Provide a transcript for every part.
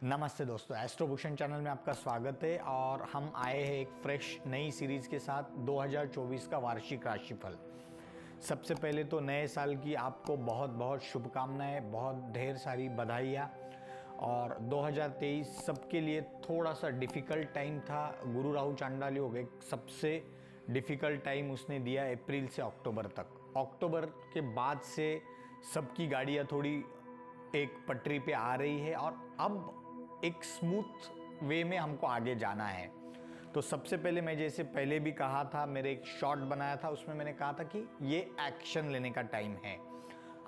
नमस्ते दोस्तों, एस्ट्रोभूषण चैनल में आपका स्वागत है और हम आए हैं एक फ्रेश नई सीरीज़ के साथ 2024 का वार्षिक राशिफल। सबसे पहले तो नए साल की आपको बहुत बहुत शुभकामनाएं, बहुत ढेर सारी बधाइयाँ। और 2023 सबके लिए थोड़ा सा डिफ़िकल्ट टाइम था। गुरु राहु चांडाली हो गए, सबसे डिफ़िकल्ट टाइम उसने दिया अप्रैल से अक्टूबर तक। अक्टूबर के बाद से सबकी गाड़ियाँ थोड़ी एक पटरी पे आ रही है और अब एक स्मूथ वे में हमको आगे जाना है। तो सबसे पहले मैं जैसे पहले भी कहा था, मेरे एक शॉर्ट बनाया था, उसमें मैंने कहा था कि ये एक्शन लेने का टाइम है।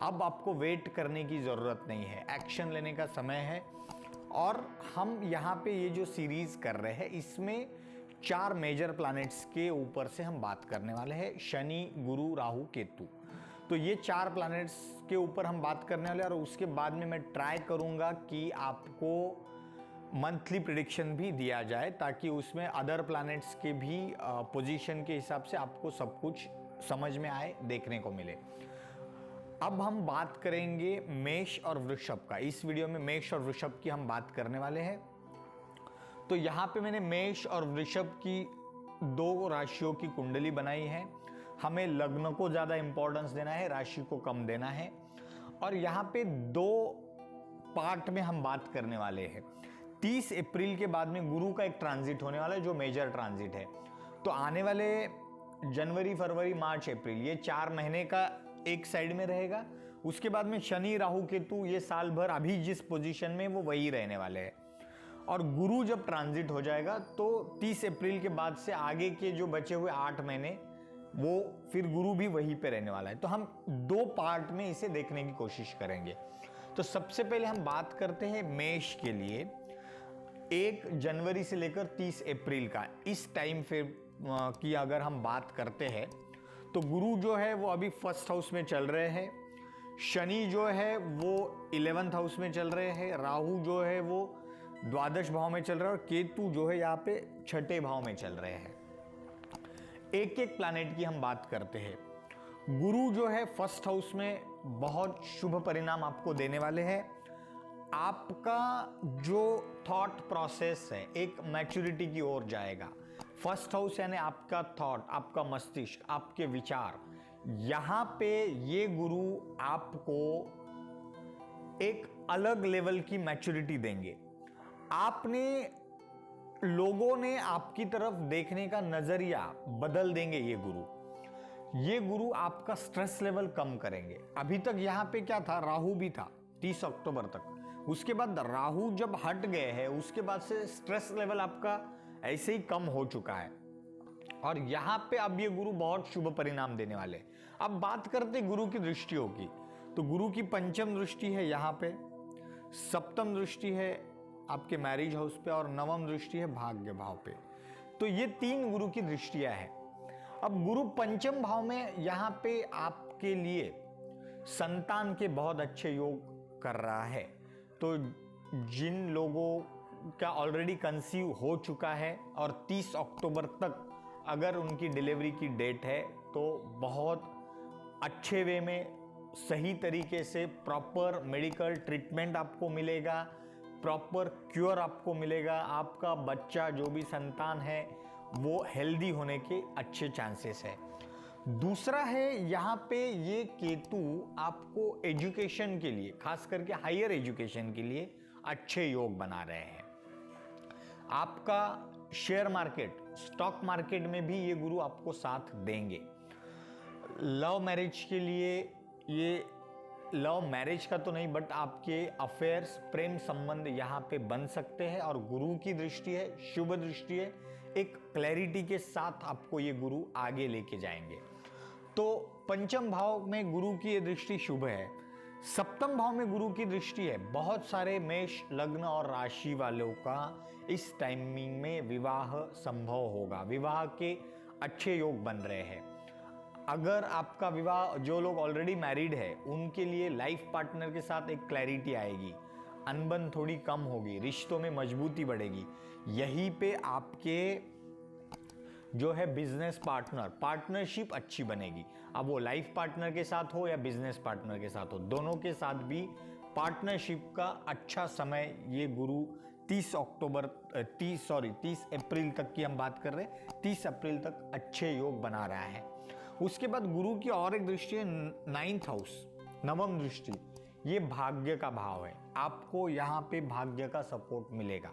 अब आपको वेट करने की ज़रूरत नहीं है, एक्शन लेने का समय है। और हम यहाँ पे ये जो सीरीज़ कर रहे हैं, इसमें 4 मेजर प्लैनेट्स के ऊपर से हम बात करने वाले हैं, शनि, गुरु, राहु, केतु। तो ये 4 प्लैनेट्स के ऊपर हम बात करने वाले हैं और उसके बाद में मैं ट्राई करूँगा कि आपको मंथली प्रिडिक्शन भी दिया जाए, ताकि उसमें अदर प्लैनेट्स के भी पोजीशन के हिसाब से आपको सब कुछ समझ में आए, देखने को मिले। अब हम बात करेंगे मेष और वृषभ का। इस वीडियो में मेष और वृषभ की हम बात करने वाले हैं। तो यहाँ पे मैंने मेष और वृषभ की 2 राशियों की कुंडली बनाई है। हमें लग्न को ज़्यादा इंपॉर्टेंस देना है, राशि को कम देना है। और यहाँ पे 2 पार्ट में हम बात करने वाले हैं। 30 अप्रैल के बाद में गुरु का एक ट्रांजिट होने वाला है, जो मेजर ट्रांजिट है। तो आने वाले जनवरी, फरवरी, मार्च, अप्रैल, ये 4 महीने का एक साइड में रहेगा। उसके बाद में शनि, राहु, केतु ये साल भर अभी जिस पोजीशन में वो वही रहने वाले हैं। और गुरु जब ट्रांजिट हो जाएगा तो 30 अप्रैल के बाद से आगे के जो बचे हुए 8 महीने वो फिर गुरु भी वहीं पे रहने वाला है। तो हम 2 पार्ट में इसे देखने की कोशिश करेंगे। तो सबसे पहले हम बात करते हैं मेष के लिए 1 जनवरी से लेकर 30 अप्रैल का, इस टाइम फ्रेम की अगर हम बात करते हैं तो गुरु जो है वो अभी फर्स्ट हाउस में चल रहे हैं, शनि जो है वो 11th हाउस में चल रहे हैं, राहु जो है वो द्वादश भाव में चल रहा है और केतु जो है यहाँ पे 6ठे भाव में चल रहे हैं। एक एक प्लैनेट की हम बात करते हैं। गुरु जो है फर्स्ट हाउस में बहुत शुभ परिणाम आपको देने वाले हैं। आपका जो थॉट प्रोसेस है एक मैच्योरिटी की ओर जाएगा। फर्स्ट हाउस यानी आपका थॉट, आपका मस्तिष्क, आपके विचार, यहां पे ये गुरु आपको एक अलग लेवल की मैच्योरिटी देंगे। आपने लोगों ने आपकी तरफ देखने का नजरिया बदल देंगे। ये गुरु आपका स्ट्रेस लेवल कम करेंगे। अभी तक यहां पे क्या था, राहु भी था 30 अक्टूबर तक। उसके बाद राहु जब हट गए हैं, उसके बाद से स्ट्रेस लेवल आपका ऐसे ही कम हो चुका है और यहां पे अब ये गुरु बहुत शुभ परिणाम देने वाले। अब बात करते गुरु की दृष्टियों की। तो गुरु की पंचम दृष्टि है यहां पे, सप्तम दृष्टि है आपके मैरिज हाउस पे और नवम दृष्टि है भाग्य भाव पे। तो ये 3 गुरु की दृष्टियां हैं। अब गुरु पंचम भाव में यहां पे आपके लिए संतान के बहुत अच्छे योग कर रहा है। तो जिन लोगों का ऑलरेडी कंसीव हो चुका है और 30 अक्टूबर तक अगर उनकी डिलीवरी की डेट है तो बहुत अच्छे वे में, सही तरीके से प्रॉपर मेडिकल ट्रीटमेंट आपको मिलेगा, प्रॉपर क्योर आपको मिलेगा। आपका बच्चा जो भी संतान है वो हेल्दी होने के अच्छे चांसेस है। दूसरा है यहाँ पे ये केतु आपको एजुकेशन के लिए, खास करके हायर एजुकेशन के लिए अच्छे योग बना रहे हैं। आपका शेयर मार्केट, स्टॉक मार्केट में भी ये गुरु आपको साथ देंगे। लव मैरिज के लिए, ये लव मैरिज का तो नहीं बट आपके अफेयर्स, प्रेम संबंध यहाँ पे बन सकते हैं। और गुरु की दृष्टि है, शुभ दृष्टि है, एक क्लैरिटी के साथ आपको ये गुरु आगे लेके जाएंगे। तो पंचम भाव में गुरु की ये दृष्टि शुभ है। सप्तम भाव में गुरु की दृष्टि है। बहुत सारे मेष लग्न और राशि वालों का इस टाइमिंग में विवाह संभव होगा, विवाह के अच्छे योग बन रहे हैं। अगर आपका विवाह, जो लोग ऑलरेडी मैरिड है उनके लिए लाइफ पार्टनर के साथ एक क्लैरिटी आएगी, अनबन थोड़ी कम होगी, रिश्तों में मजबूती बढ़ेगी। यहीं पे आपके जो है बिजनेस पार्टनर, पार्टनरशिप अच्छी बनेगी। अब वो लाइफ पार्टनर के साथ हो या बिजनेस पार्टनर के साथ हो, दोनों के साथ भी पार्टनरशिप का अच्छा समय ये गुरु 30 अप्रैल तक की हम बात कर रहे हैं, 30 अप्रैल तक अच्छे योग बना रहा है। उसके बाद गुरु की और एक दृष्टि है 9th हाउस, नवम दृष्टि, ये भाग्य का भाव है। आपको यहाँ पे भाग्य का सपोर्ट मिलेगा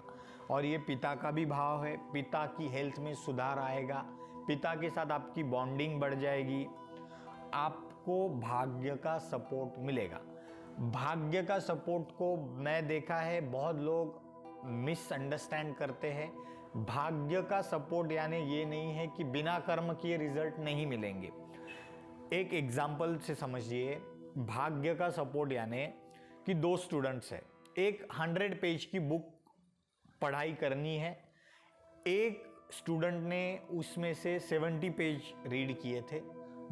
और ये पिता का भी भाव है। पिता की हेल्थ में सुधार आएगा, पिता के साथ आपकी बॉन्डिंग बढ़ जाएगी, आपको भाग्य का सपोर्ट मिलेगा। भाग्य का सपोर्ट को मैं देखा है बहुत लोग मिसअंडरस्टैंड करते हैं। भाग्य का सपोर्ट यानी ये नहीं है कि बिना कर्म किए रिजल्ट नहीं मिलेंगे। एक एग्जाम्पल से समझिए, भाग्य का सपोर्ट यानी कि 2 स्टूडेंट्स है, एक 100 पेज की बुक पढ़ाई करनी है, एक स्टूडेंट ने उसमें से 70 पेज रीड किए थे,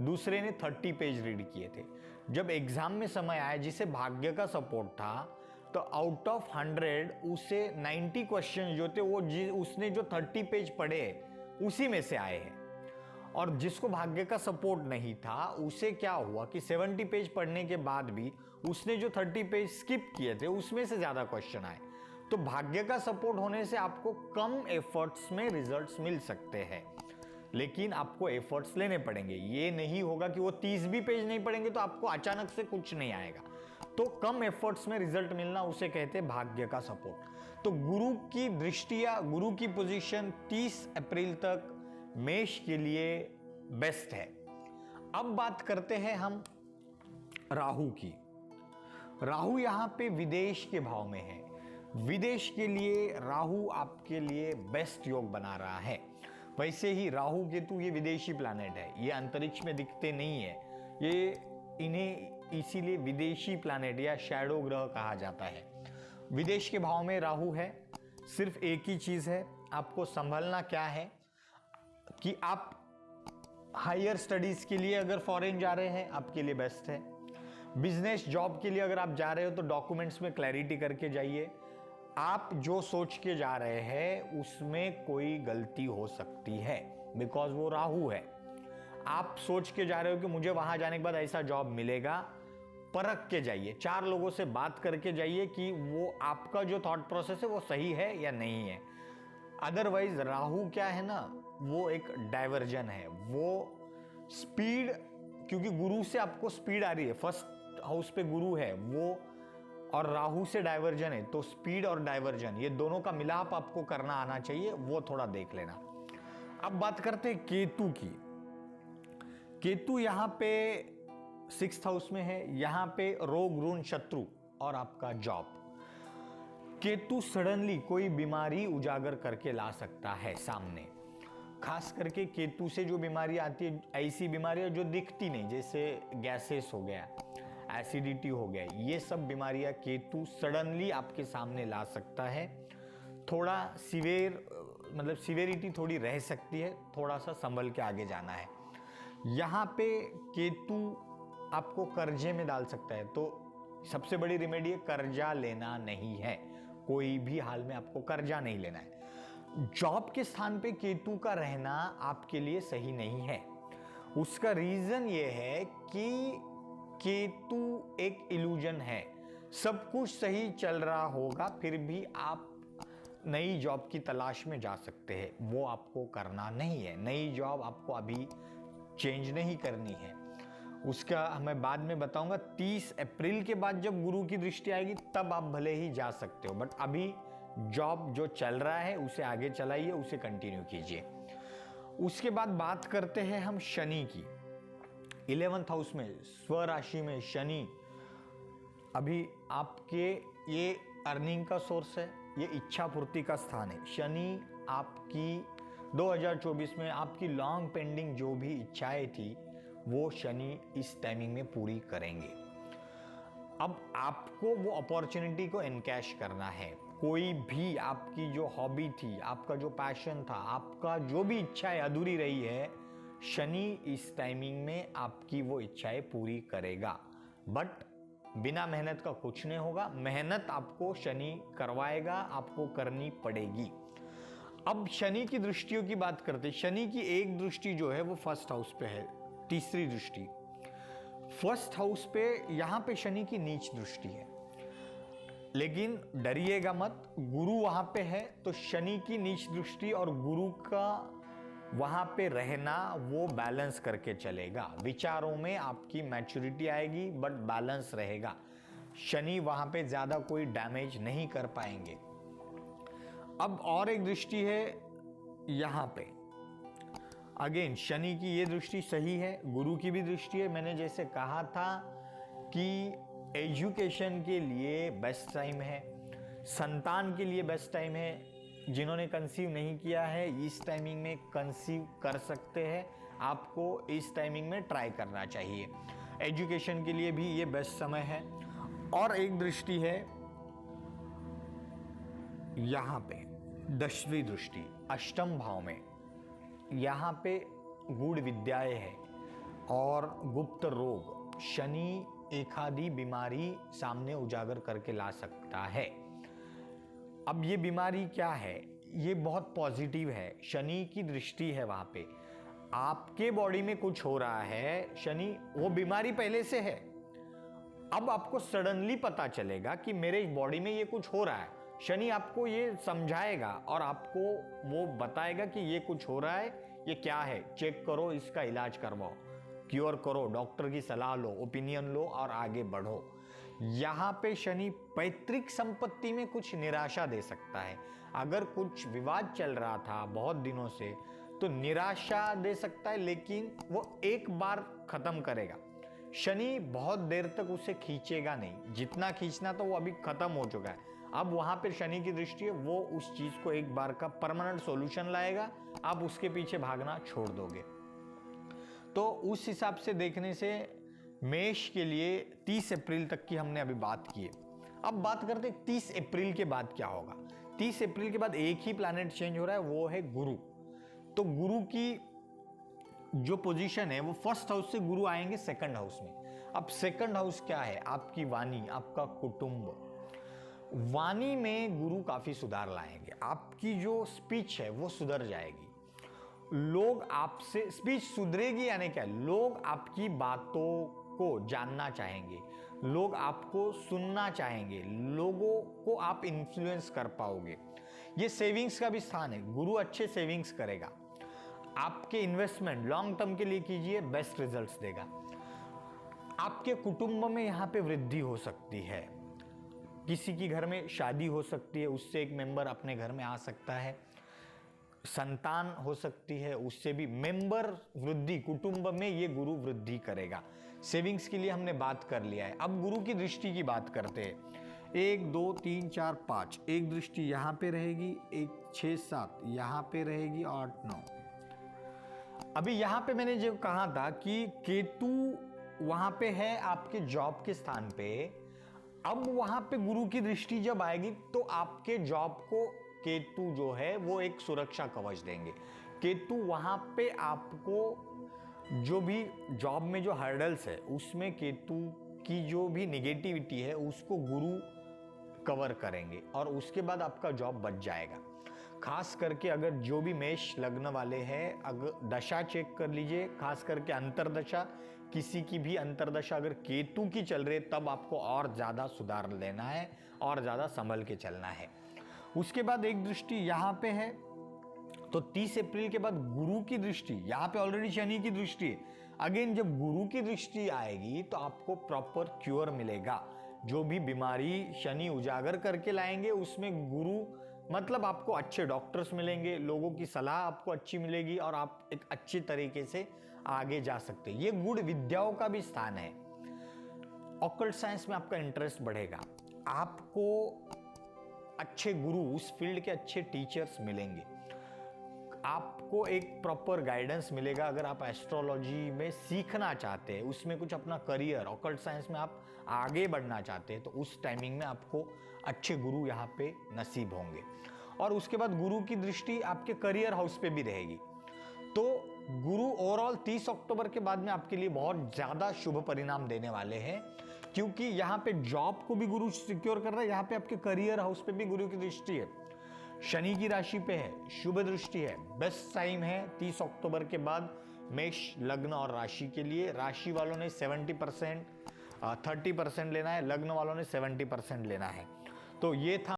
दूसरे ने 30 पेज रीड किए थे। जब एग्जाम में समय आया जिसे भाग्य का सपोर्ट था, तो आउट ऑफ 100 उसे 90 क्वेश्चन जो थे वो उसने जो 30 पेज पढ़े उसी में से आए हैं। और जिसको भाग्य का सपोर्ट नहीं था उसे क्या हुआ कि 70 पेज पढ़ने के बाद भी उसने जो 30 पेज स्किप किए थे उसमें से ज्यादा क्वेश्चन आए। तो भाग्य का सपोर्ट होने से आपको कम एफर्ट्स में रिजल्ट्स मिल सकते हैं, लेकिन आपको एफर्ट्स लेने पड़ेंगे। ये नहीं होगा कि वो 30 भी पेज नहीं पढ़ेंगे तो आपको अचानक से कुछ नहीं आएगा। तो कम एफर्ट्स में रिजल्ट मिलना उसे कहते हैं भाग्य का सपोर्ट। तो गुरु की दृष्टिया, गुरु की पोजीशन 30 अप्रैल तक मेष के लिए बेस्ट है। अब बात करते हैं हम राहु की। राहु यहां पे विदेश के भाव में है। विदेश के लिए राहु आपके लिए बेस्ट योग बना रहा है। वैसे ही राहु केतु ये विदेशी प्लैनेट है, ये अंतरिक्ष में दिखते नहीं है, ये इन्हें इसीलिए विदेशी प्लैनेट या शैडो ग्रह कहा जाता है। विदेश के भाव में राहु है। सिर्फ एक ही चीज है, आपको संभलना क्या है कि आप हायर स्टडीज के लिए अगर फॉरेन जा रहे हैं आपके लिए बेस्ट है। बिजनेस जॉब के लिए अगर आप जा रहे हो तो डॉक्यूमेंट्स में क्लैरिटी करके जाइए। आप जो सोच के जा रहे हैं उसमें कोई गलती हो सकती है, बिकॉज वो राहु है। आप सोच के जा रहे हो कि मुझे वहां जाने के बाद ऐसा जॉब मिलेगा, परख के जाइए, 4 लोगों से बात करके जाइए कि वो आपका जो थॉट प्रोसेस है वो सही है या नहीं है। अदरवाइज राहु क्या है ना, वो एक डाइवर्जन है, वो स्पीड, क्योंकि गुरु से आपको स्पीड आ रही है, फर्स्ट हाउस पे गुरु है वो और राहु से डाइवर्जन है, तो स्पीड और डाइवर्जन ये दोनों का मिलाप आपको करना आना चाहिए, वो थोड़ा देख लेना। अब बात करते हैं केतु की। केतु यहां पे 6th हाउस में है, यहां पे रोग ऋण शत्रु और आपका जॉब। केतु सडनली कोई बीमारी उजागर करके ला सकता है सामने। खास करके केतु से जो बीमारी आती है, ऐसी बीमारियां जो दिखती नहीं, जैसे गैसेस हो गया, एसिडिटी हो गया, ये सब बीमारियां केतु सडनली आपके सामने ला सकता है। थोड़ा मतलब सिवियरिटी थोड़ी रह सकती है, थोड़ा सा संभल के आगे जाना है। यहाँ पे केतु आपको कर्जे में डाल सकता है, तो सबसे बड़ी रेमेडी है कर्जा लेना नहीं है, कोई भी हाल में आपको कर्जा नहीं लेना है। जॉब के स्थान पे केतु का रहना आपके लिए सही नहीं है। उसका रीजन ये है कि केतु एक इल्यूजन है, सब कुछ सही चल रहा होगा फिर भी आप नई जॉब की तलाश में जा सकते हैं, वो आपको करना नहीं है। नई जॉब आपको अभी चेंज नहीं करनी है, उसका मैं बाद में बताऊंगा। 30 अप्रैल के बाद जब गुरु की दृष्टि आएगी तब आप भले ही जा सकते हो, बट अभी जॉब जो चल रहा है उसे आगे चलाइए, उसे कंटिन्यू कीजिए। उसके बाद बात करते हैं हम शनि की। 11th हाउस में स्वराशि में शनि अभी आपके ये अर्निंग का सोर्स है, ये इच्छा पूर्ति का स्थान है। शनि आपकी 2024 में आपकी लॉन्ग पेंडिंग जो भी इच्छाएं थी वो शनि इस टाइमिंग में पूरी करेंगे। अब आपको वो अपॉर्चुनिटी को एनकैश करना है। कोई भी आपकी जो हॉबी थी, आपका जो पैशन था, आपका जो भी इच्छाएं अधूरी रही है, शनि इस टाइमिंग में आपकी वो इच्छाएं पूरी करेगा। बट बिना मेहनत का कुछ नहीं होगा, मेहनत आपको शनि करवाएगा, आपको करनी पड़ेगी। अब शनि की दृष्टियों की बात करते हैं। शनि की एक दृष्टि जो है वो 1st हाउस पे है, तीसरी दृष्टि 1st हाउस पे, यहां पे शनि की नीच दृष्टि है। लेकिन डरिएगा मत, गुरु वहां पे है तो शनि की नीच दृष्टि और गुरु का वहां पे रहना वो बैलेंस करके चलेगा। विचारों में आपकी मैच्योरिटी आएगी बट बैलेंस रहेगा। शनि वहां पे ज्यादा कोई डैमेज नहीं कर पाएंगे। अब और एक दृष्टि है यहां पे, अगेन शनि की ये दृष्टि सही है, गुरु की भी दृष्टि है। मैंने जैसे कहा था कि एजुकेशन के लिए बेस्ट टाइम है, संतान के लिए बेस्ट टाइम है। जिन्होंने कंसीव नहीं किया है इस टाइमिंग में कंसीव कर सकते हैं, आपको इस टाइमिंग में ट्राई करना चाहिए। एजुकेशन के लिए भी ये बेस्ट समय है। और एक दृष्टि है यहां पे 10वीं दृष्टि अष्टम भाव में, यहां पे गूढ़ विद्याएं है और गुप्त रोग, शनि एक आधी बीमारी सामने उजागर करके ला सकता है। अब ये बीमारी क्या है, ये बहुत पॉजिटिव है, शनि की दृष्टि है वहां पे। आपके बॉडी में कुछ हो रहा है, शनि वो बीमारी पहले से है, अब आपको सडनली पता चलेगा कि मेरे बॉडी में ये कुछ हो रहा है। शनि आपको ये समझाएगा और आपको वो बताएगा कि ये कुछ हो रहा है, ये क्या है, चेक करो, इसका इलाज करवाओ, क्योर करो, डॉक्टर की सलाह लो, ओपिनियन लो और आगे बढ़ो। यहां पे शनि पैतृक संपत्ति में कुछ निराशा दे सकता है। अगर कुछ विवाद चल रहा था बहुत दिनों से तो निराशा दे सकता है, लेकिन वो एक बार खत्म करेगा। शनि बहुत देर तक उसे खींचेगा नहीं, जितना खींचना तो वो अभी खत्म हो चुका है। अब वहां पे शनि की दृष्टि है, वो उस चीज को एक बार का परमानेंट सॉल्यूशन लाएगा, आप उसके पीछे भागना छोड़ दोगे। तो उस हिसाब से देखने से मेष के लिए 30 अप्रैल तक की हमने अभी बात की है। अब बात करते हैं 30 अप्रैल के बाद क्या होगा। 30 अप्रैल के बाद एक ही प्लैनेट चेंज हो रहा है, वो है गुरु। तो गुरु की जो पोजीशन है वो फर्स्ट हाउस से गुरु आएंगे सेकंड हाउस में। अब सेकंड हाउस क्या है, आपकी वाणी, आपका कुटुंब। वाणी में गुरु काफी सुधार लाएंगे, आपकी जो स्पीच है वो सुधर जाएगी। लोग आपसे, स्पीच सुधरेगी यानी क्या, लोग आपकी बातों को जानना चाहेंगे, लोग आपको सुनना चाहेंगे, लोगों को आप इन्फ्लुएंस कर पाओगे। ये सेविंग्स का भी स्थान है, गुरु अच्छे सेविंग्स करेगा। आपके इन्वेस्टमेंट लॉन्ग टर्म के लिए कीजिए, बेस्ट रिजल्ट्स देगा। आपके कुटुंब में यहां पे वृद्धि हो सकती है, किसी की घर में शादी हो सकती है, उससे एक मेंबर अपने घर में आ सकता है। संतान हो सकती है, उससे भी मेंबर वृद्धि, कुटुंब में ये गुरु वृद्धि करेगा। सेविंग्स के लिए हमने बात कर लिया है। अब गुरु की दृष्टि की बात करते हैं। 1 2 3 4 5, एक दृष्टि यहाँ पे रहेगी, एक 6 7 यहाँ पे रहेगी, 8 9। अभी यहाँ पे मैंने जो कहा था कि केतु वहां पे है आपके जॉब के स्थान पे। अब वहां पे गुरु की दृष्टि जब आएगी तो आपके जॉब को केतु जो है वो एक सुरक्षा कवच देंगे। केतु वहां पे आपको जो भी जॉब में जो हर्डल्स है उसमें केतु की जो भी निगेटिविटी है उसको गुरु कवर करेंगे और उसके बाद आपका जॉब बच जाएगा। खास करके अगर जो भी मेष लग्न वाले हैं, अगर दशा चेक कर लीजिए, खास करके अंतरदशा, किसी की भी अंतरदशा अगर केतु की चल रही है तब आपको और ज्यादा सुधार लेना है और ज्यादा संभल के चलना है। उसके बाद एक दृष्टि यहाँ पे है, तो 30 अप्रैल के बाद गुरु की दृष्टि, यहाँ पे ऑलरेडी शनि की दृष्टि है। अगेन जब गुरु की दृष्टि आएगी तो आपको प्रॉपर क्योर मिलेगा। जो भी बीमारी शनि उजागर करके लाएंगे उसमें गुरु, मतलब आपको अच्छे डॉक्टर्स मिलेंगे, लोगों की सलाह आपको अच्छी मिलेगी और आप एक अच्छी तरीके से आगे जा सकते हैं। ये गुण विद्याओं का भी स्थान है। ऑकल्ट साइंस में आपका इंटरेस्ट बढ़ेगा, आपको अच्छे गुरु, उस फील्ड के अच्छे टीचर्स मिलेंगे, आपको एक प्रॉपर गाइडेंस मिलेगा। अगर आप एस्ट्रोलॉजी में सीखना चाहते हैं, उसमें कुछ अपना करियर, ऑकल्ट साइंस में आप आगे बढ़ना चाहते हैं तो उस टाइमिंग में आपको अच्छे गुरु यहाँ पे नसीब होंगे। और उसके बाद गुरु की दृष्टि आपके करियर हाउस पे भी रहेगी। तो गुरु ओवरऑल 30 अक्टूबर के बाद में आपके लिए बहुत ज्यादा शुभ परिणाम देने वाले हैं, क्योंकि यहाँ पे जॉब को भी गुरु सिक्योर कर रहा है, यहाँ पे आपके करियर हाउस पे भी गुरु की दृष्टि है, शनि की राशि पे है, शुभ दृष्टि है। बेस्ट टाइम है 30 अक्टूबर के बाद मेष लग्न और राशि के लिए। राशि वालों ने 70% 30% लेना है, लग्न वालों ने 70% लेना है। तो ये था